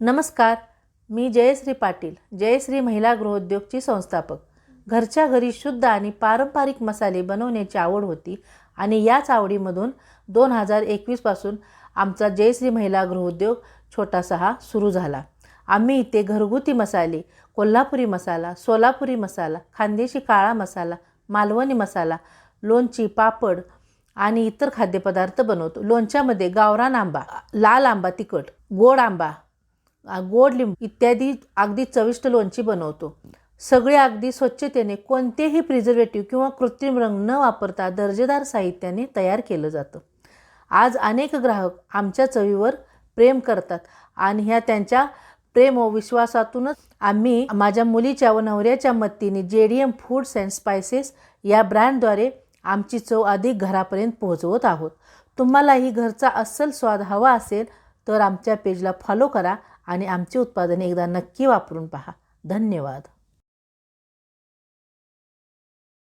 नमस्कार, मी जयश्री पाटील, जयश्री महिला गृहोद्योगची संस्थापक. घरच्या घरी शुद्ध आणि पारंपरिक मसाले बनवण्याची आवड होती आणि याच आवडीमधून 2021पासून आमचा जयश्री महिला गृहोद्योग छोटासा हा सुरू झाला. आम्ही इथे घरगुती मसाले, कोल्हापुरी मसाला, सोलापुरी मसाला, खानदेशी काळा मसाला, मालवणी मसाला, लोणची, पापड आणि इतर खाद्यपदार्थ बनवतो. लोणच्यामध्ये गावरान आंबा, लाल आंबा तिखट, गोड आंबा, गोड लिंबू इत्यादी अगदी चविष्ट लोणची बनवतो. सगळे अगदी स्वच्छतेने, कोणतेही प्रिझर्वेटिव्ह किंवा कृत्रिम रंग न वापरता दर्जेदार साहित्याने तयार केलं जातं. आज अनेक ग्राहक आमच्या चवीवर प्रेम करतात आणि ह्या त्यांच्या प्रेम व विश्वासातूनच आम्ही माझ्या मुलीच्या व नवऱ्याच्या मदतीने JDM फूड्स अँड स्पायसेस या ब्रँडद्वारे आमची चव अधिक घरापर्यंत पोहोचवत आहोत. तुम्हालाही घरचा अस्सल स्वाद हवा असेल तर आमच्या पेजला फॉलो करा आणि आमची उत्पादने एकदा नक्की वापरून पहा. धन्यवाद.